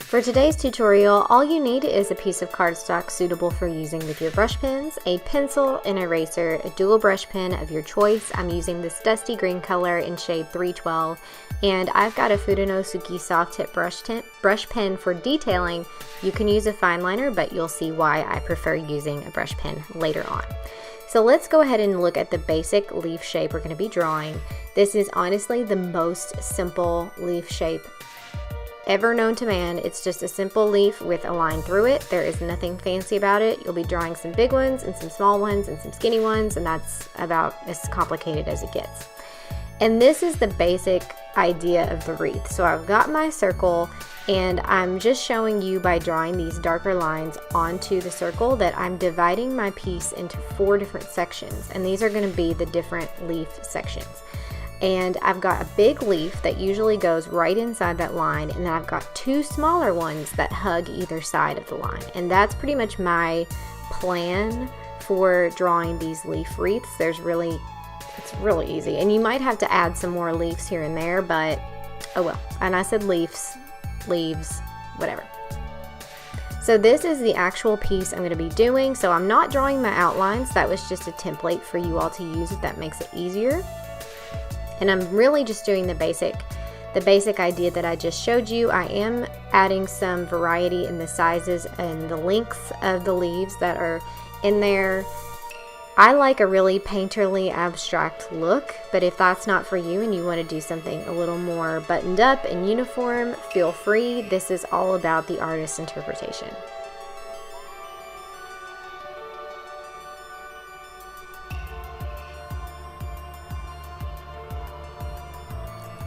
For today's tutorial, all you need is a piece of cardstock suitable for using with your brush pens, a pencil, an eraser, a dual brush pen of your choice. I'm using this dusty green color in shade 312, and I've got a Fudenosuke soft tip brush pen for detailing. You can use a fine liner, but you'll see why I prefer using a brush pen later on. So let's go ahead and look at the basic leaf shape we're going to be drawing. This is honestly the most simple leaf shape ever known to man. It's just a simple leaf with a line through it. There is nothing fancy about it. You'll be drawing some big ones and some small ones and some skinny ones, and that's about as complicated as it gets. And this is the basic idea of the wreath. So I've got my circle, and I'm just showing you by drawing these darker lines onto the circle that I'm dividing my piece into 4 different sections, and these are going to be the different leaf sections. And I've got a big leaf that usually goes right inside that line, and then I've got 2 smaller ones that hug either side of the line. And that's pretty much my plan for drawing these leaf wreaths. It's really easy, and you might have to add some more leaves here and there, but oh well. And I said leaves, whatever. So this is the actual piece I'm going to be doing. So I'm not drawing my outlines. That was just a template for you all to use if that makes it easier. And I'm really just doing the basic idea that I just showed you. I am adding some variety in the sizes and the lengths of the leaves that are in there. I like a really painterly abstract look, but if that's not for you and you want to do something a little more buttoned up and uniform, feel free. This is all about the artist's interpretation.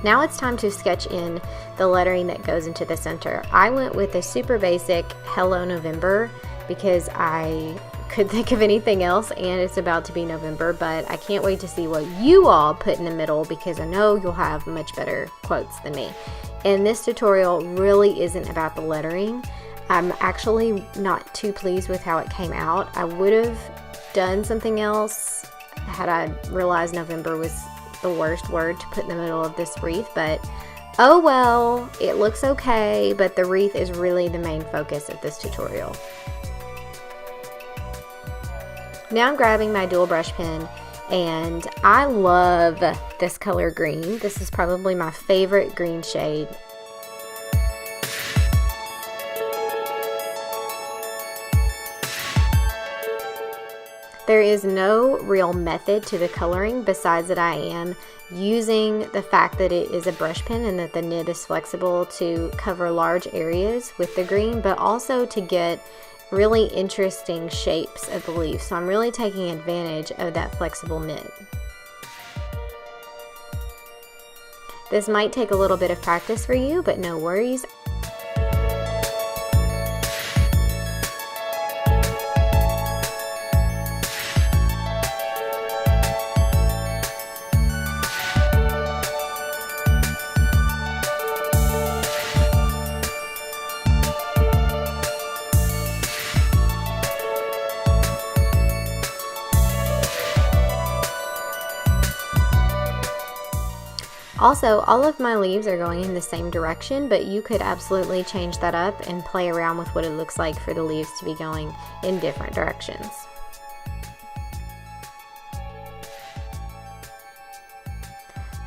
Now it's time to sketch in the lettering that goes into the center. I went with a super basic Hello November because I could think of anything else, and it's about to be November, but I can't wait to see what you all put in the middle because I know you'll have much better quotes than me. And this tutorial really isn't about the lettering. I'm actually not too pleased with how it came out. I would have done something else had I realized November was the worst word to put in the middle of this wreath, but oh well, it looks okay, but the wreath is really the main focus of this tutorial. Now I'm grabbing my dual brush pen, and I love this color green. This is probably my favorite green shade. There is no real method to the coloring besides that I am using the fact that it is a brush pen and that the nib is flexible to cover large areas with the green, but also to get really interesting shapes of the leaf. So I'm really taking advantage of that flexible nib. This might take a little bit of practice for you, but no worries. Also, all of my leaves are going in the same direction, but you could absolutely change that up and play around with what it looks like for the leaves to be going in different directions.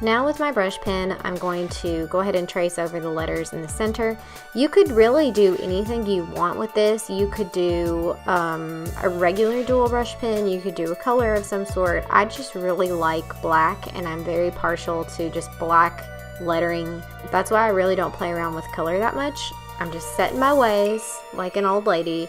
Now with my brush pen, I'm going to go ahead and trace over the letters in the center. You could really do anything you want with this. You could do a regular dual brush pen. You could do a color of some sort. I just really like black, and I'm very partial to just black lettering. That's why I really don't play around with color that much. I'm just set in my ways like an old lady.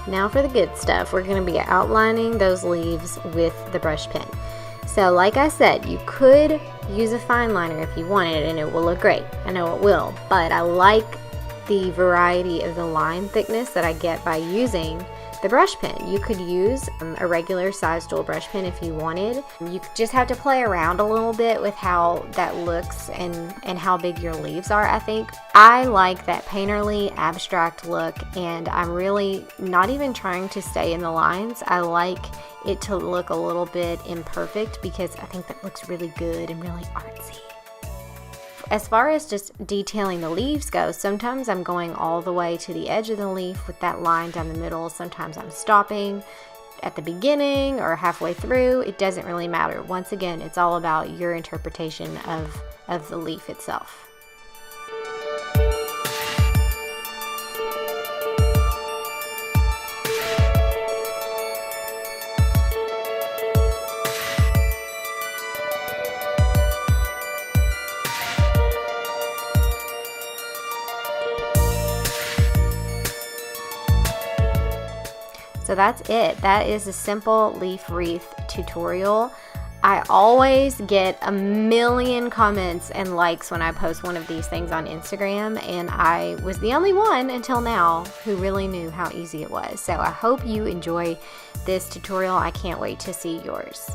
Now for the good stuff, we're going to be outlining those leaves with the brush pen. So like I said, you could use a fine liner if you wanted, and it will look great. I know it will, but I like the variety of the line thickness that I get by using the brush pen. You could use a regular size dual brush pen if you wanted. You just have to play around a little bit with how that looks and how big your leaves are, I think. I like that painterly abstract look, and I'm really not even trying to stay in the lines. I like it to look a little bit imperfect because I think that looks really good and really artsy. As far as just detailing the leaves go, sometimes I'm going all the way to the edge of the leaf with that line down the middle. Sometimes I'm stopping at the beginning or halfway through. It doesn't really matter. Once again, it's all about your interpretation of the leaf itself. So that's it. That is a simple leaf wreath tutorial. I always get a million comments and likes when I post one of these things on Instagram, and I was the only one until now who really knew how easy it was. So I hope you enjoy this tutorial. I can't wait to see yours.